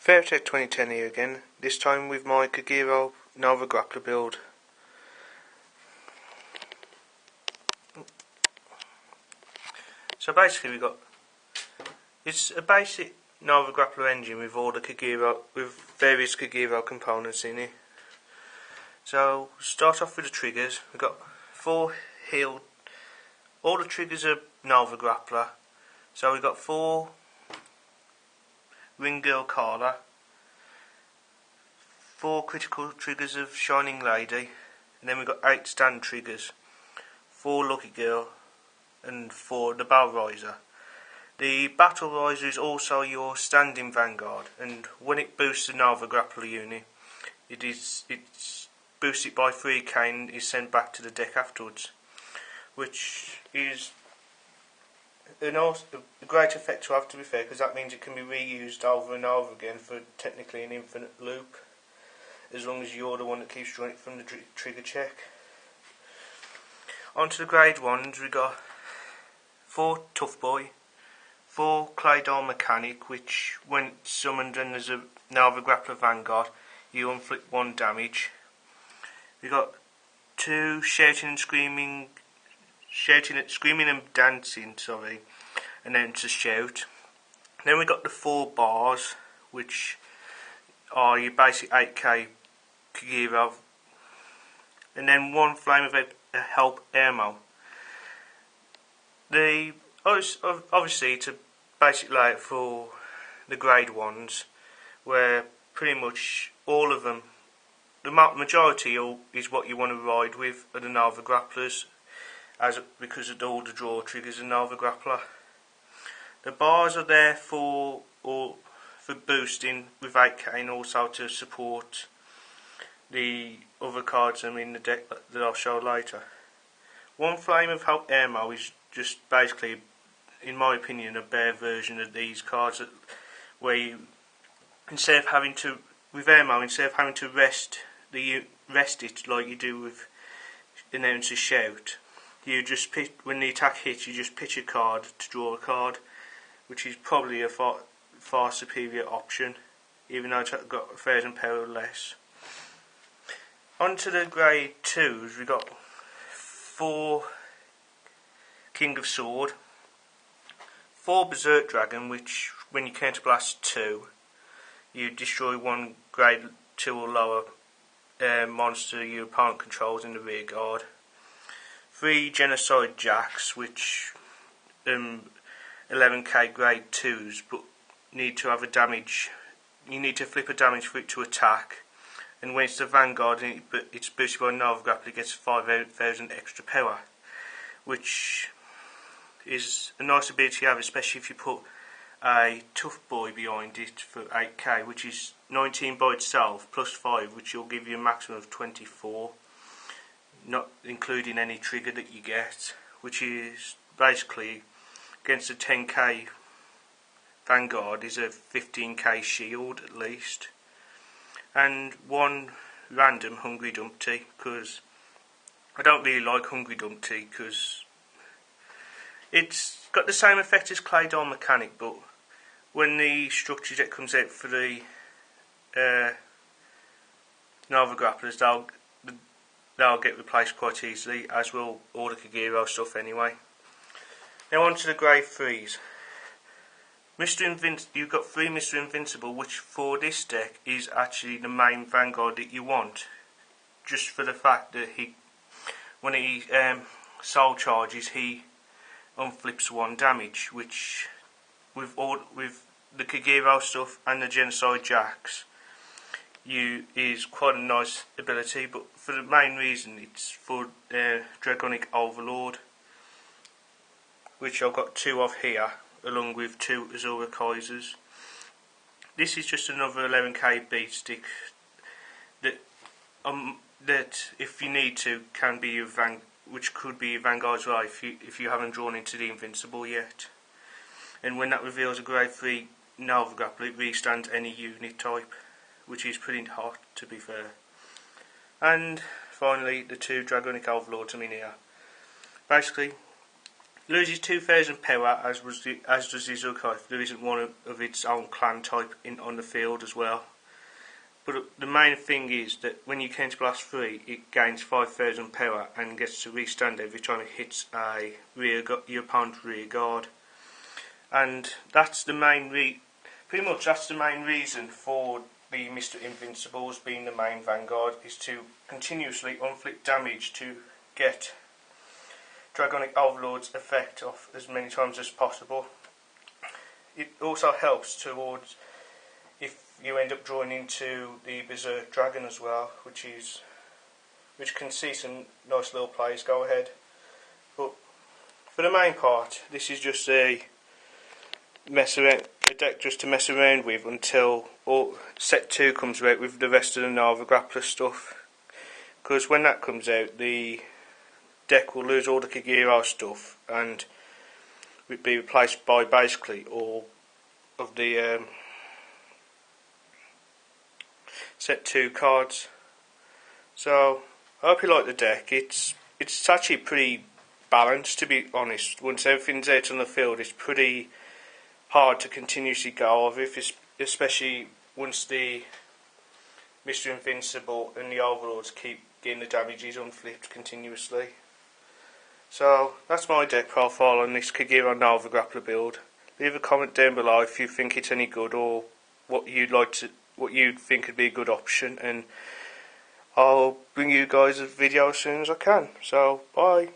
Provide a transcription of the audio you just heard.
Fairtech 2010 here again, this time with my Kagero Nova Grappler build. So basically it's a basic Nova Grappler engine with all the various Kagero components in it. So start off with the triggers. We've got 4 heel, all the triggers are Nova Grappler. So we've got 4 Ring Girl Carla, 4 critical triggers of Shining Lady, and then we've got 8 stand triggers, 4 Lucky Girl and 4 the Bow Riser. The Battle Riser is also your standing Vanguard, and when it boosts the Nova Grappler unit, it's boosted by 3k and is sent back to the deck afterwards, which is a great effect to have, to be fair, because that means it can be reused over and over again for technically an infinite loop, as long as you're the one that keeps drawing it from the trigger check. On to the grade 1s, we got 4 Tough Boy, 4 Claydol Mechanic, which when summoned and there's a Nova Grappler Vanguard, you unflip 1 damage. We got 2 Shouting and Screaming and Dancing, and then to Shout. Then we got the 4 Bars, which are your basic 8k Kagero, and then 1 Flame of Help Airmo. Obviously it's a basic layout for the grade 1s, where pretty much all of them, the majority is what you want to ride with are the Nova Grapplers, because of all the draw triggers in Nova Grappler. The bars are there for boosting with 8k and also to support the other cards in the deck that I'll show later. 1 Flame of Help Airmo is just basically, in my opinion, a bare version of these cards, where you, instead of having to rest it like you do with Announcer Shout, you just when the attack hits, you just pitch a card to draw a card, which is probably a far superior option, even though it's got 1,000 power less. On to the grade 2s, we got 4 King of Sword, 4 Berserk Dragon, which when you counterblast 2, you destroy 1 grade 2 or lower monster your opponent controls in the rear guard. 3 Genocide Jacks, which 11k grade 2s, but need to have a damage. You need to flip a damage for it to attack, and when it's the Vanguard and it's boosted by Nova Grappler, it gets 5,000 extra power, which is a nice ability to have, especially if you put a Tough Boy behind it for 8k, which is 19 by itself plus 5, which will give you a maximum of 24, not including any trigger that you get, which is basically against a 10k Vanguard is a 15k shield at least. And 1 random Hungry Dumpty, because I don't really like Hungry Dumpty because it's got the same effect as Claydol Mechanic, but when the structure deck comes out for the Nova Grapplers, they'll get replaced quite easily, as will all the Kagero stuff anyway. Now on to the grade 3s. You've got 3 Mr. Invincible, which for this deck is actually the main Vanguard that you want, just for the fact that when he soul charges, he unflips 1 damage, which with the Kagero stuff and the Genocide Jacks is quite a nice ability, but for the main reason it's for Dragonic Overlord, which I've got 2 of here, along with 2 Azura Kaisers. This is just another 11k beat stick that if you need to can be your which could be your Vanguard's right if you haven't drawn into the Invincible yet. And when that reveals a grade 3 Nova Grappler, it restands any unit type, which is pretty hot, to be fair. And finally, the 2 Dragonic Overlords here. Basically, loses 2,000 power, as does his other card. There isn't one of its own clan type on the field as well. But the main thing is that when you counterblast 3, it gains 5,000 power and gets to restand every time it hits your opponent's rear guard. And that's the main pretty much that's the main reason for the Mr. Invincibles being the main Vanguard, is to continuously unflip damage to get Dragonic Overlord's effect off as many times as possible. It also helps towards if you end up drawing into the Berserk Dragon as well, which can see some nice little plays go ahead. But for the main part, this is just a deck just to mess around with until set 2 comes out with the rest of the Nova Grappler stuff. Because when that comes out, the deck will lose all the Kagero stuff and will be replaced by basically all of the set 2 cards. So I hope you like the deck. It's actually pretty balanced, to be honest. Once everything's out on the field, it's pretty hard to continuously go over, especially once the Mr. Invincible and the Overlords keep getting the damages unflipped continuously. So that's my deck profile on this Kagero Nova Grappler build. Leave a comment down below if you think it's any good, or what you'd think would be a good option, and I'll bring you guys a video as soon as I can. So bye.